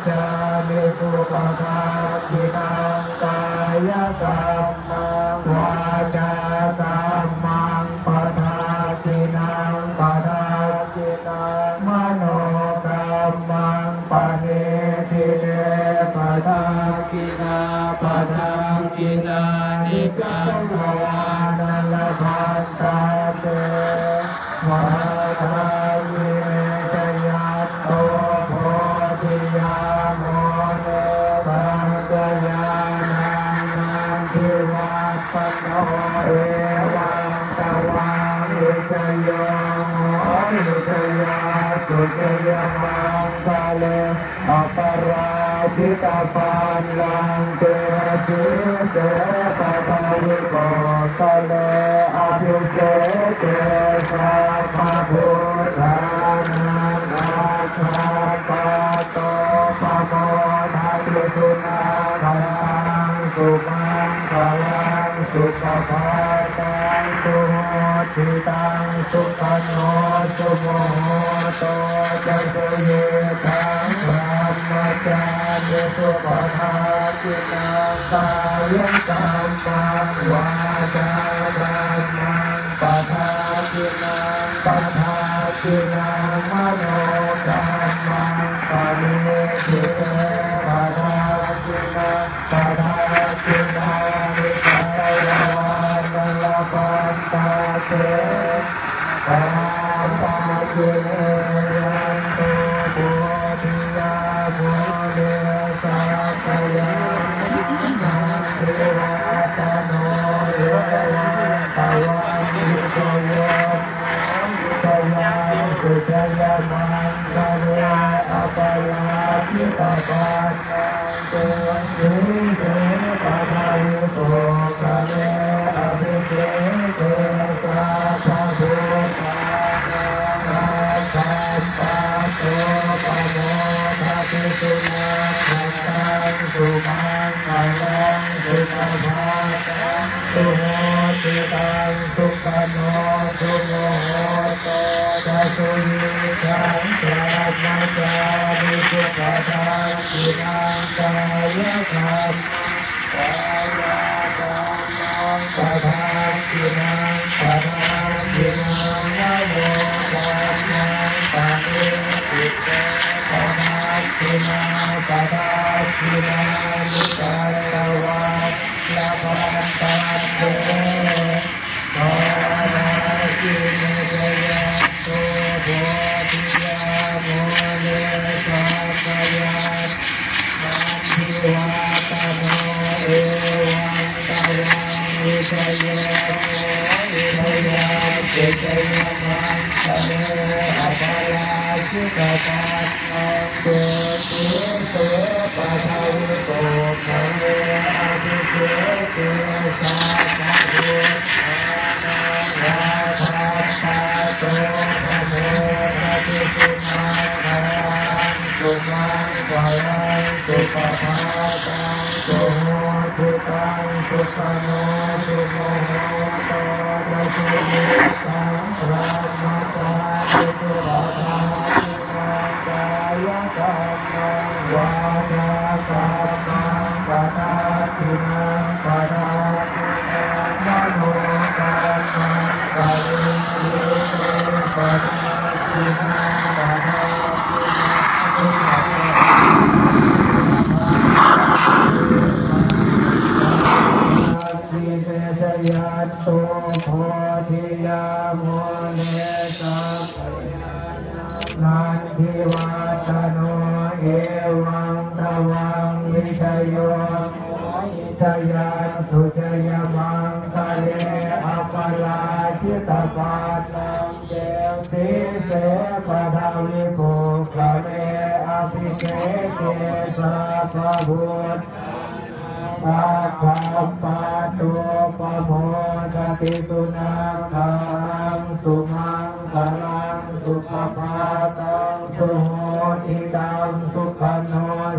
จามิสุปภาคินังกายกรรมังวาจากรรมังปทาคินังปทาคินังมโนกรรมังปณิทิเนปทาคินาปทาคินานิกังภวานัลภันตาเตวะทายิเมจยัตโตโพธิยามโนปัญจญาณังทิวัตปโนเอวังตวังวิจโยโมวิจยาสุจยมังคาเลอปราชิตาปันลังเตติเสปะทาวิโกสเลอภิเศษเตสัพพะพุทธานังอาคาปะโตปะโมทัติสุนาภังสุมังคลังสุขภาตังสุโหติตังสุขโนสุโมโตจัสเยตังธรรมจาริสุปภาคินังกายกรรมังวาจากรรมังปทาคินังปทาคินังมโนกรรมังปณิทิเตปทาคินังปทาคินังนิกังภวานัลภันตาเตปะทาคิเนยันโตโพธิยาโมเดสัพยานังเทวาตโนเอวังตวังวิจโยจยาสุจยมังคาเรอปราชิตาปันนังเตติเสปะทาวิโกคาเรอภิเศษเตสัพพะพุทธานังอาคาปะโตปะโมทัติสุนาภังสุมังคลังสุขภาตังสุโหติตังสุขโนสุโมโตจัสยิตังธรรมจาริสุปภาคินังกายกรรมังวายากรรมังปทาคินังปทาคินังมโนกรรมังปณิทิเตปทาคินังปทาคินังนิกังภวานัลภันตาเตปทาคิเมจยัตโตโพธิยาโมเนสัพยานันทิวัตโนเอวังตวังวิจโยโมวิจยาสุจยมังคะเนอปราชิตาปันนังเตติเสปะทาวิโกคาเรอภิเศษเตสัพพะพุทธานังอาคาปะโตปะโมทัติสุนาภังสุมังคลังสุขภาตังสุโหติตังสุขโนสุโมโตจัสยิตังธรรมจาริสุปภาคินังกายกรรมังวาจากรรมังปทาคินังปทาคินังมโนกรรมังปณิทิเตปทาคินังปทาคินังนิกังภวาทิเตจยัตโตโพธิยาโมเนสัพยานันทิวัตโนเอวังตวังวิจโยโมวิจยาสุจยมังคะเรอปราชิตาปันนังเตติเสปะทาวิโกคาเรอภิเศษเตสัพพะพุทธาสัพพะโตปะโมทัติสุนาภังสุมังคลังสุขภาตังสุโหติตังสุขโน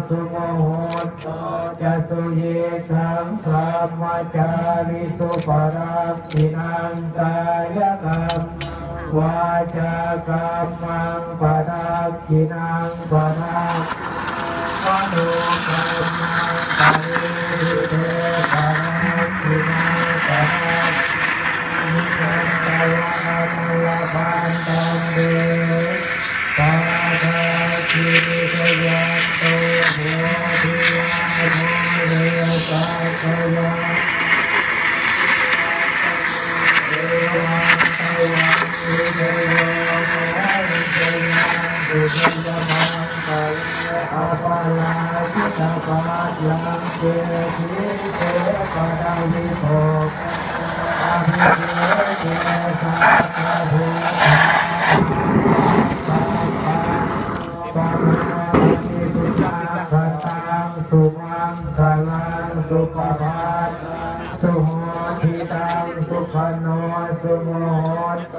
สุโมโหโตจัสยิตังธรรมจาริสุปภาคินังกายกรรมังวาจากรรมังปทาคินังปทา วะโนกัมมังปะริเทปะระกินังปะระนิสันตวะนัลลพันตังเดปะระกิริสยันโตโหติยาโมเรสัตยัง เอวังตวังอุเทโยมะริสยังสุขันธมังกัลอาภาลาชิตาปัสลังเจติเตปะดังวิโภอาภิเทเตสัพพะภูตาปัปปะนิสุตังสัตตังสุมังคลังสุปภัทสุโหทิตังสุขโนสุโมโต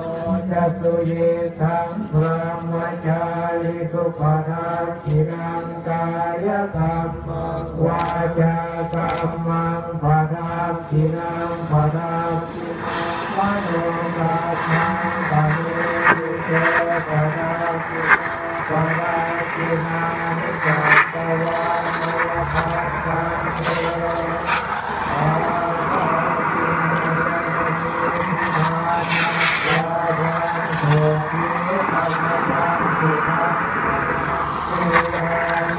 จะสุเยทังพระมจาริสุปทัสสินังกายกรรมังวาจากรรมังปทัสสินังปทัสสิมโนกัมมังปะเนติเตปทัสสิปทัสสินานิจัตตวานุภัสสังเต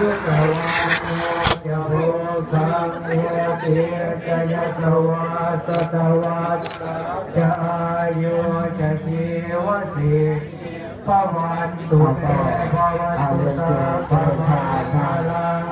ยุตวาจะโหสังเวทีจะยัตวาสตวัตจะอายุจะชีวสีภวันตุเตภวันตุตาภวาชาลัง